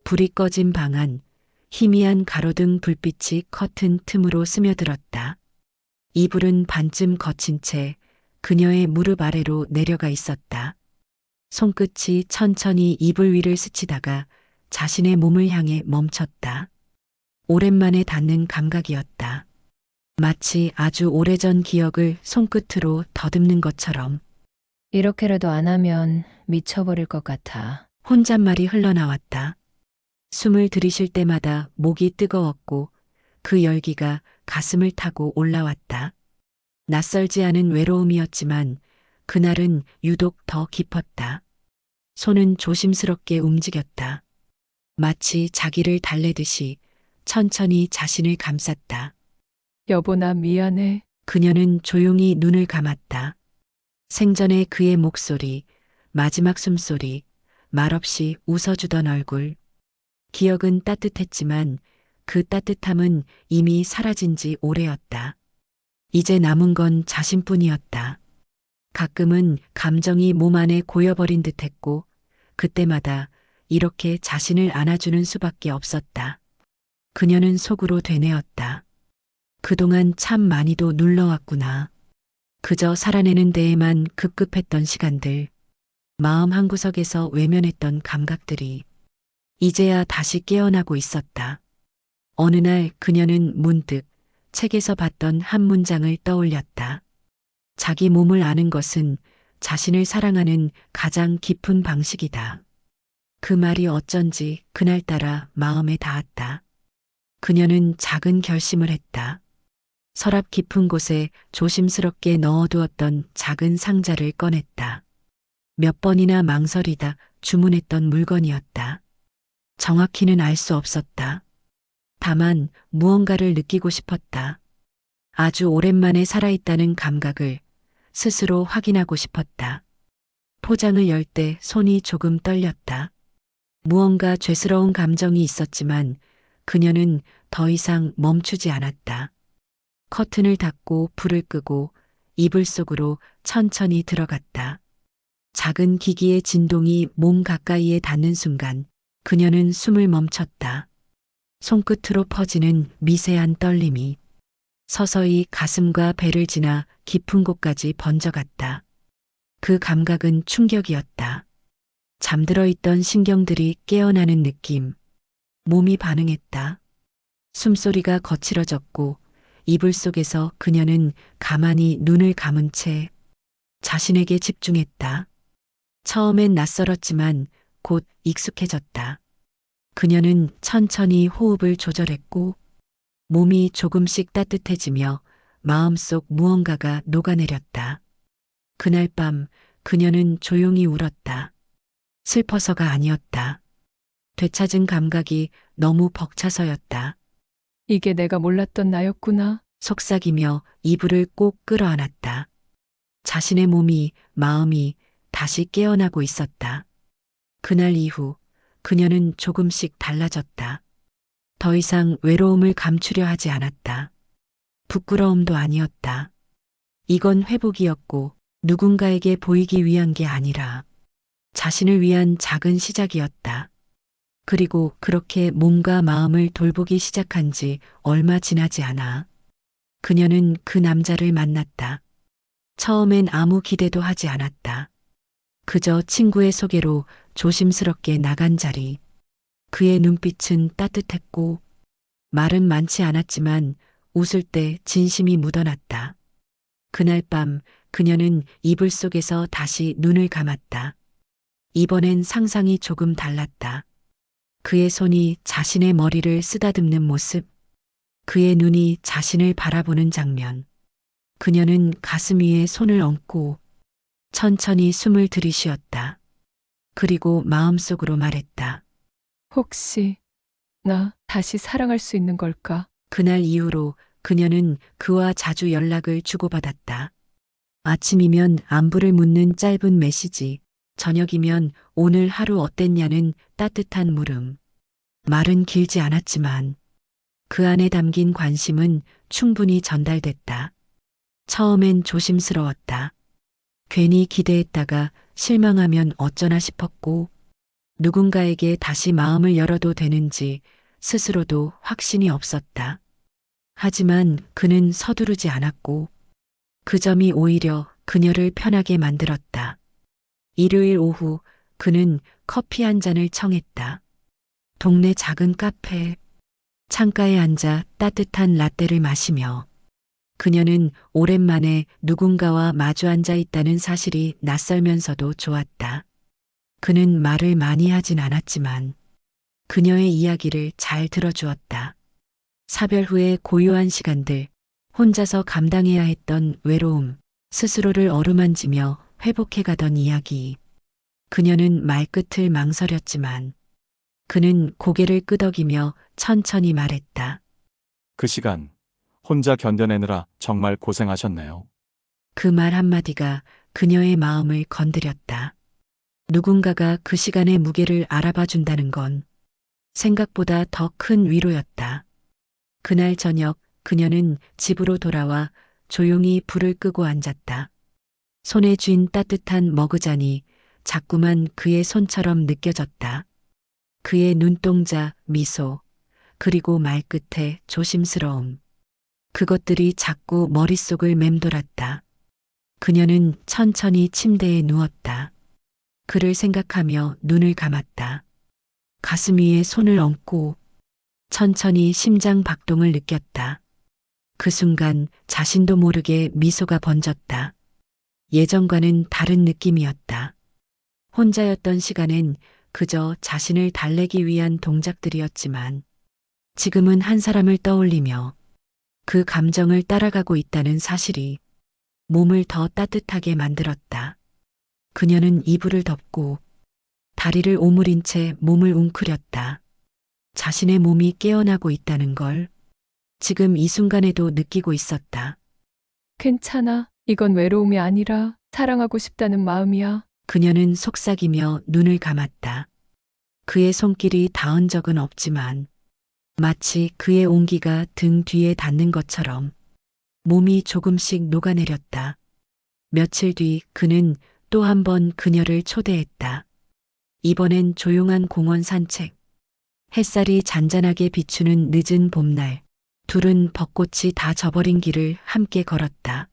불이 꺼진 방 안, 희미한 가로등 불빛이 커튼 틈으로 스며들었다. 이불은 반쯤 거친 채 그녀의 무릎 아래로 내려가 있었다. 손끝이 천천히 이불 위를 스치다가 자신의 몸을 향해 멈췄다. 오랜만에 닿는 감각이었다. 마치 아주 오래전 기억을 손끝으로 더듬는 것처럼. 이렇게라도 안 하면 미쳐버릴 것 같아. 혼잣말이 흘러나왔다. 숨을 들이쉴 때마다 목이 뜨거웠고 그 열기가 가슴을 타고 올라왔다. 낯설지 않은 외로움이었지만 그날은 유독 더 깊었다. 손은 조심스럽게 움직였다. 마치 자기를 달래듯이 천천히 자신을 감쌌다. 여보, 나 미안해. 그녀는 조용히 눈을 감았다. 생전에 그의 목소리, 마지막 숨소리, 말없이 웃어주던 얼굴. 기억은 따뜻했지만 그 따뜻함은 이미 사라진 지 오래였다. 이제 남은 건 자신뿐이었다. 가끔은 감정이 몸 안에 고여버린 듯했고 그때마다 이렇게 자신을 안아주는 수밖에 없었다. 그녀는 속으로 되뇌었다. 그동안 참 많이도 눌러왔구나. 그저 살아내는 데에만 급급했던 시간들, 마음 한구석에서 외면했던 감각들이 이제야 다시 깨어나고 있었다. 어느 날 그녀는 문득 책에서 봤던 한 문장을 떠올렸다. 자기 몸을 아는 것은 자신을 사랑하는 가장 깊은 방식이다. 그 말이 어쩐지 그날따라 마음에 닿았다. 그녀는 작은 결심을 했다. 서랍 깊은 곳에 조심스럽게 넣어두었던 작은 상자를 꺼냈다. 몇 번이나 망설이다 주문했던 물건이었다. 정확히는 알 수 없었다. 다만 무언가를 느끼고 싶었다. 아주 오랜만에 살아있다는 감각을 스스로 확인하고 싶었다. 포장을 열 때 손이 조금 떨렸다. 무언가 죄스러운 감정이 있었지만 그녀는 더 이상 멈추지 않았다. 커튼을 닫고 불을 끄고 이불 속으로 천천히 들어갔다. 작은 기기의 진동이 몸 가까이에 닿는 순간 그녀는 숨을 멈췄다. 손끝으로 퍼지는 미세한 떨림이 서서히 가슴과 배를 지나 깊은 곳까지 번져갔다. 그 감각은 충격이었다. 잠들어 있던 신경들이 깨어나는 느낌. 몸이 반응했다. 숨소리가 거칠어졌고 이불 속에서 그녀는 가만히 눈을 감은 채 자신에게 집중했다. 처음엔 낯설었지만 곧 익숙해졌다. 그녀는 천천히 호흡을 조절했고 몸이 조금씩 따뜻해지며 마음속 무언가가 녹아내렸다. 그날 밤 그녀는 조용히 울었다. 슬퍼서가 아니었다. 되찾은 감각이 너무 벅차서였다. 이게 내가 몰랐던 나였구나. 속삭이며 이불을 꼭 끌어안았다. 자신의 몸이, 마음이 다시 깨어나고 있었다. 그날 이후 그녀는 조금씩 달라졌다. 더 이상 외로움을 감추려 하지 않았다. 부끄러움도 아니었다. 이건 회복이었고 누군가에게 보이기 위한 게 아니라 자신을 위한 작은 시작이었다. 그리고 그렇게 몸과 마음을 돌보기 시작한 지 얼마 지나지 않아 그녀는 그 남자를 만났다. 처음엔 아무 기대도 하지 않았다. 그저 친구의 소개로 조심스럽게 나간 자리. 그의 눈빛은 따뜻했고 말은 많지 않았지만 웃을 때 진심이 묻어났다. 그날 밤 그녀는 이불 속에서 다시 눈을 감았다. 이번엔 상상이 조금 달랐다. 그의 손이 자신의 머리를 쓰다듬는 모습, 그의 눈이 자신을 바라보는 장면. 그녀는 가슴 위에 손을 얹고 천천히 숨을 들이쉬었다. 그리고 마음속으로 말했다. 혹시 나 다시 사랑할 수 있는 걸까? 그날 이후로 그녀는 그와 자주 연락을 주고받았다. 아침이면 안부를 묻는 짧은 메시지, 저녁이면 오늘 하루 어땠냐는 따뜻한 물음. 말은 길지 않았지만 그 안에 담긴 관심은 충분히 전달됐다. 처음엔 조심스러웠다. 괜히 기대했다가 실망하면 어쩌나 싶었고 누군가에게 다시 마음을 열어도 되는지 스스로도 확신이 없었다. 하지만 그는 서두르지 않았고 그 점이 오히려 그녀를 편하게 만들었다. 일요일 오후 그는 커피 한 잔을 청했다. 동네 작은 카페 창가에 앉아 따뜻한 라떼를 마시며 그녀는 오랜만에 누군가와 마주 앉아 있다는 사실이 낯설면서도 좋았다. 그는 말을 많이 하진 않았지만 그녀의 이야기를 잘 들어주었다. 사별 후의 고요한 시간들, 혼자서 감당해야 했던 외로움, 스스로를 어루만지며 회복해가던 이야기. 그녀는 말끝을 망설였지만 그는 고개를 끄덕이며 천천히 말했다. 그 시간 혼자 견뎌내느라 정말 고생하셨네요. 그 말 한마디가 그녀의 마음을 건드렸다. 누군가가 그 시간의 무게를 알아봐 준다는 건 생각보다 더 큰 위로였다. 그날 저녁 그녀는 집으로 돌아와 조용히 불을 끄고 앉았다. 손에 쥔 따뜻한 머그잔이 자꾸만 그의 손처럼 느껴졌다. 그의 눈동자, 미소, 그리고 말끝에 조심스러움. 그것들이 자꾸 머릿속을 맴돌았다. 그녀는 천천히 침대에 누웠다. 그를 생각하며 눈을 감았다. 가슴 위에 손을 얹고 천천히 심장 박동을 느꼈다. 그 순간 자신도 모르게 미소가 번졌다. 예전과는 다른 느낌이었다. 혼자였던 시간엔 그저 자신을 달래기 위한 동작들이었지만 지금은 한 사람을 떠올리며 그 감정을 따라가고 있다는 사실이 몸을 더 따뜻하게 만들었다. 그녀는 이불을 덮고 다리를 오므린 채 몸을 웅크렸다. 자신의 몸이 깨어나고 있다는 걸 지금 이 순간에도 느끼고 있었다. 괜찮아. 이건 외로움이 아니라 사랑하고 싶다는 마음이야. 그녀는 속삭이며 눈을 감았다. 그의 손길이 닿은 적은 없지만 마치 그의 온기가 등 뒤에 닿는 것처럼 몸이 조금씩 녹아내렸다. 며칠 뒤 그는 또 한 번 그녀를 초대했다. 이번엔 조용한 공원 산책. 햇살이 잔잔하게 비추는 늦은 봄날. 둘은 벚꽃이 다 져버린 길을 함께 걸었다.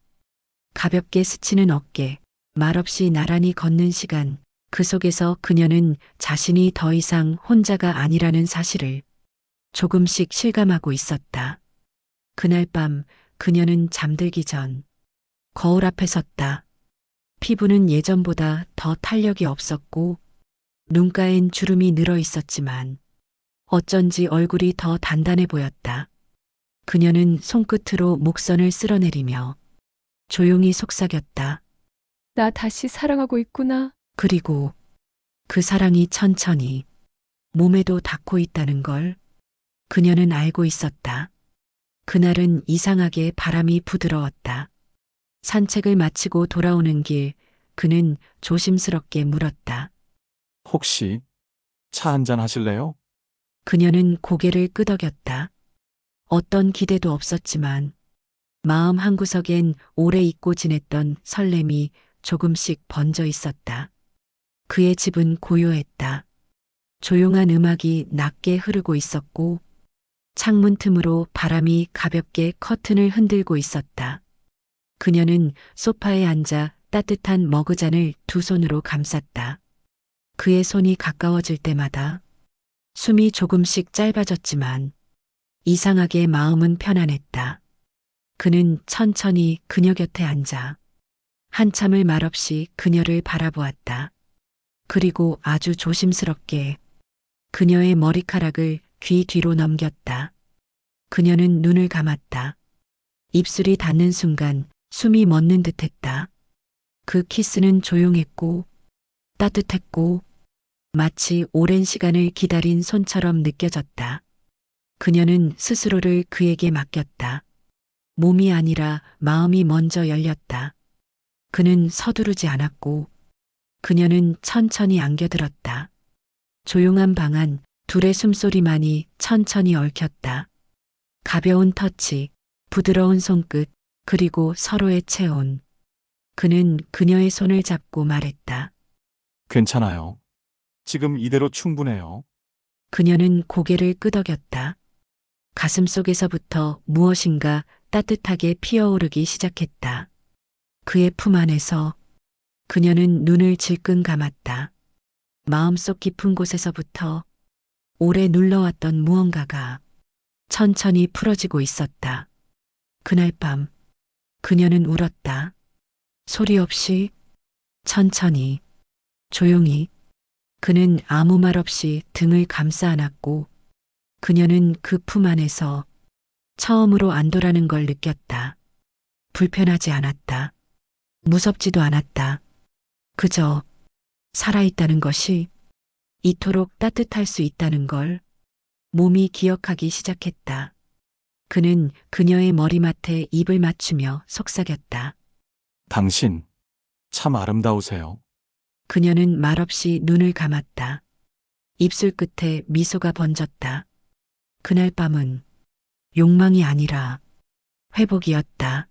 가볍게 스치는 어깨, 말없이 나란히 걷는 시간. 그 속에서 그녀는 자신이 더 이상 혼자가 아니라는 사실을 조금씩 실감하고 있었다. 그날 밤 그녀는 잠들기 전 거울 앞에 섰다. 피부는 예전보다 더 탄력이 없었고 눈가엔 주름이 늘어 있었지만 어쩐지 얼굴이 더 단단해 보였다. 그녀는 손끝으로 목선을 쓸어내리며 조용히 속삭였다. 나 다시 사랑하고 있구나. 그리고 그 사랑이 천천히 몸에도 닿고 있다는 걸 그녀는 알고 있었다. 그날은 이상하게 바람이 부드러웠다. 산책을 마치고 돌아오는 길 그는 조심스럽게 물었다. 혹시 차 한잔 하실래요? 그녀는 고개를 끄덕였다. 어떤 기대도 없었지만 마음 한구석엔 오래 잊고 지냈던 설렘이 조금씩 번져 있었다. 그의 집은 고요했다. 조용한 음악이 낮게 흐르고 있었고 창문 틈으로 바람이 가볍게 커튼을 흔들고 있었다. 그녀는 소파에 앉아 따뜻한 머그잔을 두 손으로 감쌌다. 그의 손이 가까워질 때마다 숨이 조금씩 짧아졌지만 이상하게 마음은 편안했다. 그는 천천히 그녀 곁에 앉아 한참을 말없이 그녀를 바라보았다. 그리고 아주 조심스럽게 그녀의 머리카락을 귀 뒤로 넘겼다. 그녀는 눈을 감았다. 입술이 닿는 순간 숨이 멎는 듯했다. 그 키스는 조용했고 따뜻했고 마치 오랜 시간을 기다린 손처럼 느껴졌다. 그녀는 스스로를 그에게 맡겼다. 몸이 아니라 마음이 먼저 열렸다. 그는 서두르지 않았고 그녀는 천천히 안겨들었다. 조용한 방 안, 둘의 숨소리만이 천천히 얽혔다. 가벼운 터치, 부드러운 손끝, 그리고 서로의 체온. 그는 그녀의 손을 잡고 말했다. 괜찮아요. 지금 이대로 충분해요. 그녀는 고개를 끄덕였다. 가슴 속에서부터 무엇인가 따뜻하게 피어오르기 시작했다. 그의 품 안에서 그녀는 눈을 질끈 감았다. 마음속 깊은 곳에서부터 오래 눌러왔던 무언가가 천천히 풀어지고 있었다. 그날 밤 그녀는 울었다. 소리 없이, 천천히, 조용히. 그는 아무 말 없이 등을 감싸 안았고 그녀는 그 품 안에서 처음으로 안도라는 걸 느꼈다. 불편하지 않았다. 무섭지도 않았다. 그저 살아있다는 것이 이토록 따뜻할 수 있다는 걸 몸이 기억하기 시작했다. 그는 그녀의 머리맡에 입을 맞추며 속삭였다. 당신, 참 아름다우세요. 그녀는 말없이 눈을 감았다. 입술 끝에 미소가 번졌다. 그날 밤은 욕망이 아니라 회복이었다.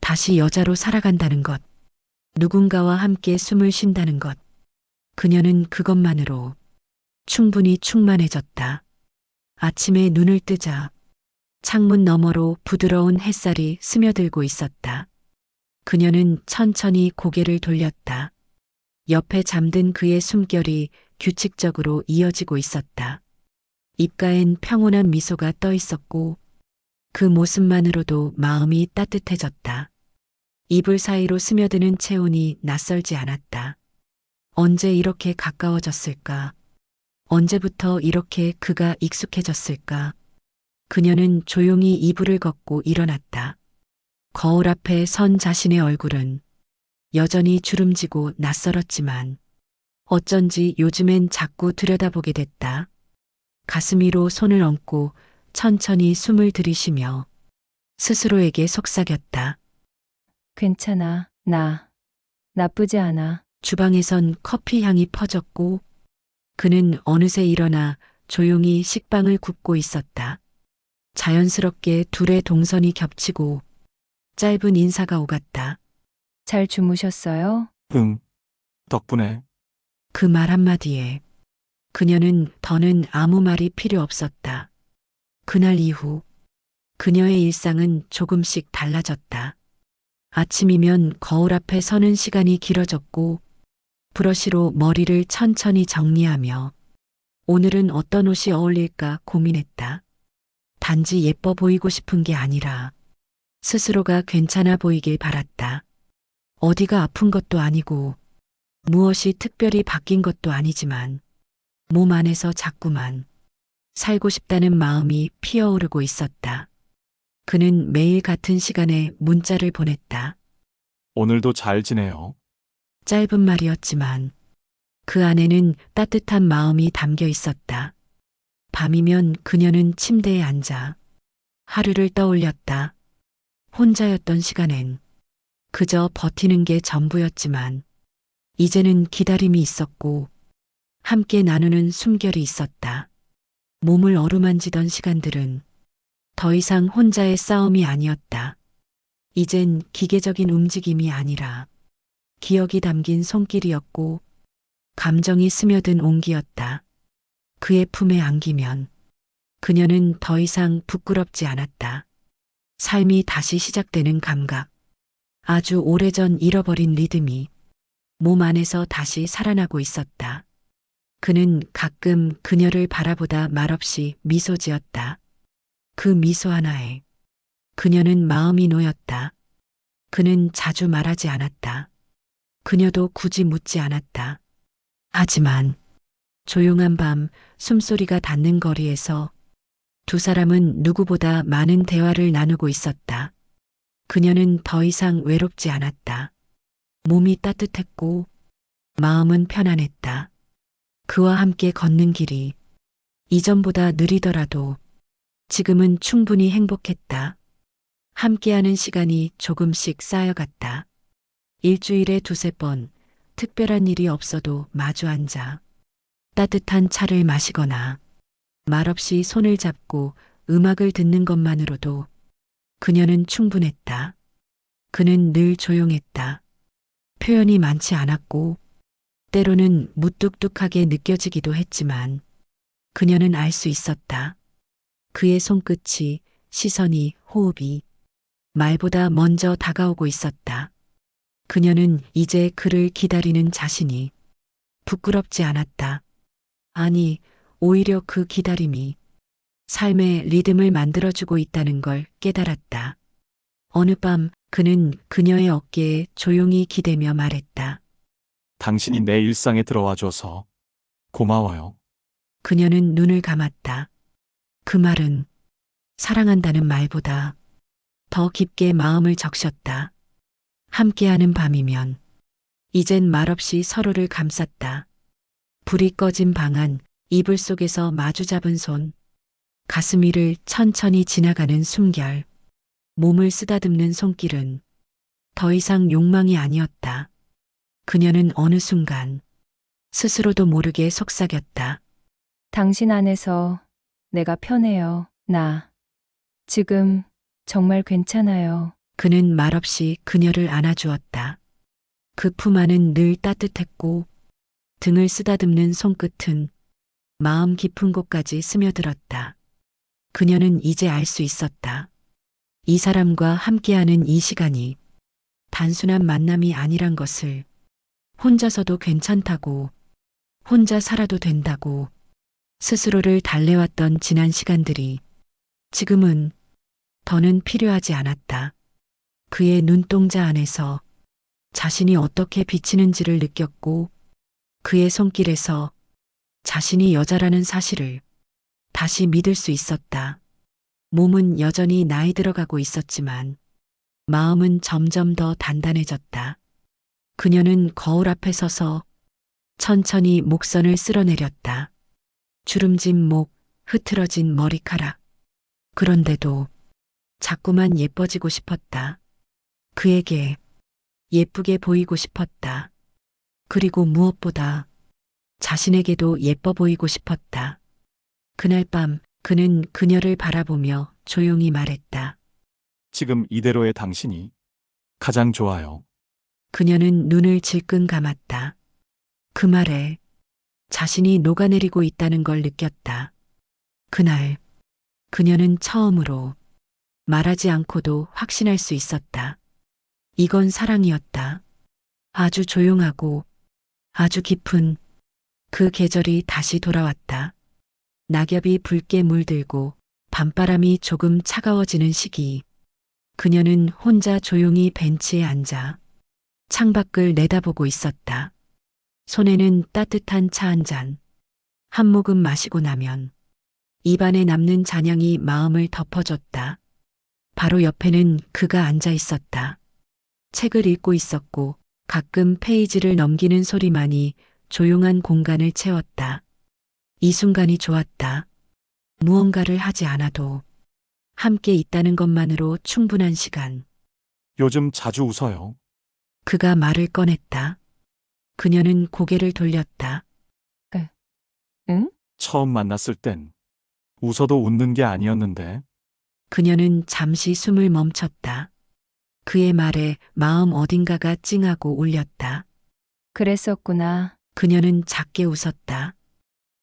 다시 여자로 살아간다는 것. 누군가와 함께 숨을 쉰다는 것. 그녀는 그것만으로 충분히 충만해졌다. 아침에 눈을 뜨자 창문 너머로 부드러운 햇살이 스며들고 있었다. 그녀는 천천히 고개를 돌렸다. 옆에 잠든 그의 숨결이 규칙적으로 이어지고 있었다. 입가엔 평온한 미소가 떠 있었고 그 모습만으로도 마음이 따뜻해졌다. 이불 사이로 스며드는 체온이 낯설지 않았다. 언제 이렇게 가까워졌을까? 언제부터 이렇게 그가 익숙해졌을까? 그녀는 조용히 이불을 걷고 일어났다. 거울 앞에 선 자신의 얼굴은 여전히 주름지고 낯설었지만 어쩐지 요즘엔 자꾸 들여다보게 됐다. 가슴 위로 손을 얹고 천천히 숨을 들이쉬며 스스로에게 속삭였다. 괜찮아. 나 나쁘지 않아. 주방에선 커피 향이 퍼졌고 그는 어느새 일어나 조용히 식빵을 굽고 있었다. 자연스럽게 둘의 동선이 겹치고 짧은 인사가 오갔다. 잘 주무셨어요? 응. 덕분에 그 말 한마디에 그녀는 더는 아무 말이 필요 없었다. 그날 이후 그녀의 일상은 조금씩 달라졌다. 아침이면 거울 앞에 서는 시간이 길어졌고 브러쉬로 머리를 천천히 정리하며 오늘은 어떤 옷이 어울릴까 고민했다. 단지 예뻐 보이고 싶은 게 아니라 스스로가 괜찮아 보이길 바랐다. 어디가 아픈 것도 아니고 무엇이 특별히 바뀐 것도 아니지만 몸 안에서 자꾸만 살고 싶다는 마음이 피어오르고 있었다. 그는 매일 같은 시간에 문자를 보냈다. 오늘도 잘 지내요. 짧은 말이었지만 그 안에는 따뜻한 마음이 담겨 있었다. 밤이면 그녀는 침대에 앉아 하루를 떠올렸다. 혼자였던 시간엔 그저 버티는 게 전부였지만 이제는 기다림이 있었고 함께 나누는 숨결이 있었다. 몸을 어루만지던 시간들은 더 이상 혼자의 싸움이 아니었다. 이젠 기계적인 움직임이 아니라 기억이 담긴 손길이었고 감정이 스며든 온기였다. 그의 품에 안기면 그녀는 더 이상 부끄럽지 않았다. 삶이 다시 시작되는 감각. 아주 오래전 잃어버린 리듬이 몸 안에서 다시 살아나고 있었다. 그는 가끔 그녀를 바라보다 말없이 미소 지었다. 그 미소 하나에 그녀는 마음이 놓였다. 그는 자주 말하지 않았다. 그녀도 굳이 묻지 않았다. 하지만 조용한 밤 숨소리가 닿는 거리에서 두 사람은 누구보다 많은 대화를 나누고 있었다. 그녀는 더 이상 외롭지 않았다. 몸이 따뜻했고 마음은 편안했다. 그와 함께 걷는 길이 이전보다 느리더라도 지금은 충분히 행복했다. 함께하는 시간이 조금씩 쌓여갔다. 일주일에 두세 번 특별한 일이 없어도 마주 앉아 따뜻한 차를 마시거나 말없이 손을 잡고 음악을 듣는 것만으로도 그녀는 충분했다. 그는 늘 조용했다. 표현이 많지 않았고 때로는 무뚝뚝하게 느껴지기도 했지만 그녀는 알 수 있었다. 그의 손끝이, 시선이, 호흡이 말보다 먼저 다가오고 있었다. 그녀는 이제 그를 기다리는 자신이 부끄럽지 않았다. 아니, 오히려 그 기다림이 삶의 리듬을 만들어주고 있다는 걸 깨달았다. 어느 밤 그는 그녀의 어깨에 조용히 기대며 말했다. 당신이 내 일상에 들어와줘서 고마워요. 그녀는 눈을 감았다. 그 말은 사랑한다는 말보다 더 깊게 마음을 적셨다. 함께하는 밤이면 이젠 말없이 서로를 감쌌다. 불이 꺼진 방 안, 이불 속에서 마주 잡은 손, 가슴 위를 천천히 지나가는 숨결, 몸을 쓰다듬는 손길은 더 이상 욕망이 아니었다. 그녀는 어느 순간 스스로도 모르게 속삭였다. 당신 안에서 내가 편해요. 나 지금 정말 괜찮아요. 그는 말없이 그녀를 안아주었다. 그 품 안은 늘 따뜻했고 등을 쓰다듬는 손끝은 마음 깊은 곳까지 스며들었다. 그녀는 이제 알 수 있었다. 이 사람과 함께하는 이 시간이 단순한 만남이 아니란 것을, 혼자서도 괜찮다고, 혼자 살아도 된다고 스스로를 달래왔던 지난 시간들이 지금은 더는 필요하지 않았다. 그의 눈동자 안에서 자신이 어떻게 비치는지를 느꼈고 그의 손길에서 자신이 여자라는 사실을 다시 믿을 수 있었다. 몸은 여전히 나이 들어가고 있었지만 마음은 점점 더 단단해졌다. 그녀는 거울 앞에 서서 천천히 목선을 쓸어내렸다. 주름진 목, 흐트러진 머리카락. 그런데도 자꾸만 예뻐지고 싶었다. 그에게 예쁘게 보이고 싶었다. 그리고 무엇보다 자신에게도 예뻐 보이고 싶었다. 그날 밤 그는 그녀를 바라보며 조용히 말했다. 지금 이대로의 당신이 가장 좋아요. 그녀는 눈을 질끈 감았다. 그 말에 자신이 녹아내리고 있다는 걸 느꼈다. 그날 그녀는 처음으로 말하지 않고도 확신할 수 있었다. 이건 사랑이었다. 아주 조용하고 아주 깊은 그 계절이 다시 돌아왔다. 낙엽이 붉게 물들고 밤바람이 조금 차가워지는 시기. 그녀는 혼자 조용히 벤치에 앉아 창밖을 내다보고 있었다. 손에는 따뜻한 차 한 잔. 한 모금 마시고 나면 입안에 남는 잔향이 마음을 덮어줬다. 바로 옆에는 그가 앉아 있었다. 책을 읽고 있었고 가끔 페이지를 넘기는 소리만이 조용한 공간을 채웠다. 이 순간이 좋았다. 무언가를 하지 않아도 함께 있다는 것만으로 충분한 시간. 요즘 자주 웃어요. 그가 말을 꺼냈다. 그녀는 고개를 돌렸다. 응? 처음 만났을 땐 웃어도 웃는 게 아니었는데 그녀는 잠시 숨을 멈췄다. 그의 말에 마음 어딘가가 찡하고 울렸다. 그랬었구나. 그녀는 작게 웃었다.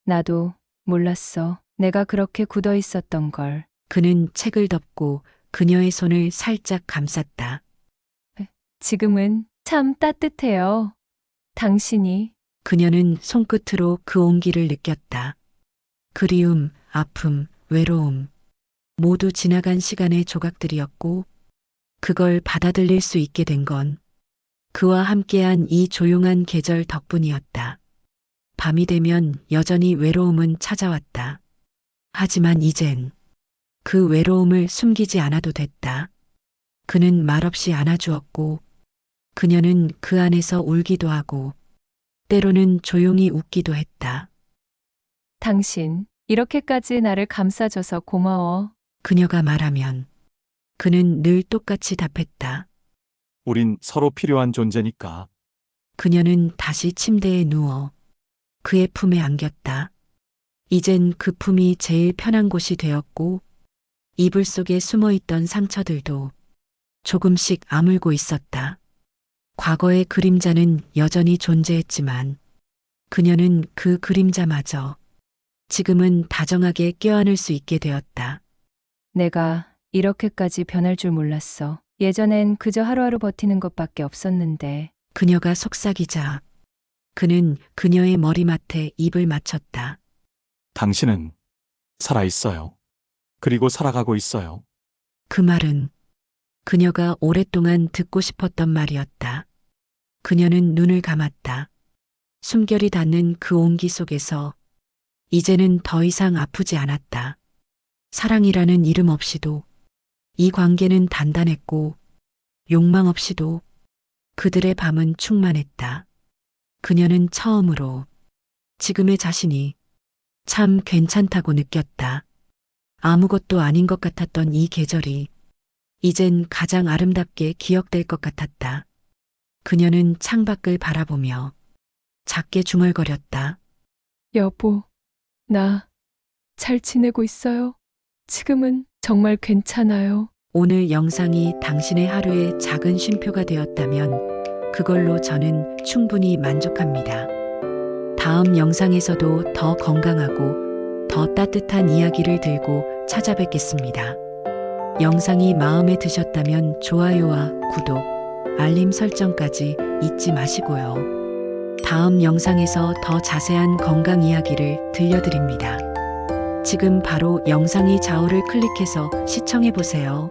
나도 몰랐어. 내가 그렇게 굳어 있었던 걸. 그는 책을 덮고 그녀의 손을 살짝 감쌌다. 지금은 참 따뜻해요. 당신이. 그녀는 손끝으로 그 온기를 느꼈다. 그리움, 아픔, 외로움, 모두 지나간 시간의 조각들이었고, 그걸 받아들일 수 있게 된 건 그와 함께한 이 조용한 계절 덕분이었다. 밤이 되면 여전히 외로움은 찾아왔다. 하지만 이젠 그 외로움을 숨기지 않아도 됐다. 그는 말없이 안아주었고, 그녀는 그 안에서 울기도 하고, 때로는 조용히 웃기도 했다. 당신, 이렇게까지 나를 감싸줘서 고마워. 그녀가 말하면 그는 늘 똑같이 답했다. 우린 서로 필요한 존재니까. 그녀는 다시 침대에 누워 그의 품에 안겼다. 이젠 그 품이 제일 편한 곳이 되었고 이불 속에 숨어있던 상처들도 조금씩 아물고 있었다. 과거의 그림자는 여전히 존재했지만 그녀는 그 그림자마저 지금은 다정하게 껴안을 수 있게 되었다. 내가 이렇게까지 변할 줄 몰랐어. 예전엔 그저 하루하루 버티는 것밖에 없었는데. 그녀가 속삭이자 그는 그녀의 머리맡에 입을 맞췄다. 당신은 살아있어요. 그리고 살아가고 있어요. 그 말은 그녀가 오랫동안 듣고 싶었던 말이었다. 그녀는 눈을 감았다. 숨결이 닿는 그 온기 속에서 이제는 더 이상 아프지 않았다. 사랑이라는 이름 없이도 이 관계는 단단했고 욕망 없이도 그들의 밤은 충만했다. 그녀는 처음으로 지금의 자신이 참 괜찮다고 느꼈다. 아무것도 아닌 것 같았던 이 계절이 이젠 가장 아름답게 기억될 것 같았다. 그녀는 창밖을 바라보며 작게 중얼거렸다. 여보, 나 잘 지내고 있어요. 지금은 정말 괜찮아요. 오늘 영상이 당신의 하루의 작은 쉼표가 되었다면 그걸로 저는 충분히 만족합니다. 다음 영상에서도 더 건강하고 더 따뜻한 이야기를 들고 찾아뵙겠습니다. 영상이 마음에 드셨다면 좋아요와 구독, 알림 설정까지 잊지 마시고요. 다음 영상에서 더 자세한 건강 이야기를 들려드립니다. 지금 바로 영상의 좌우를 클릭해서 시청해보세요.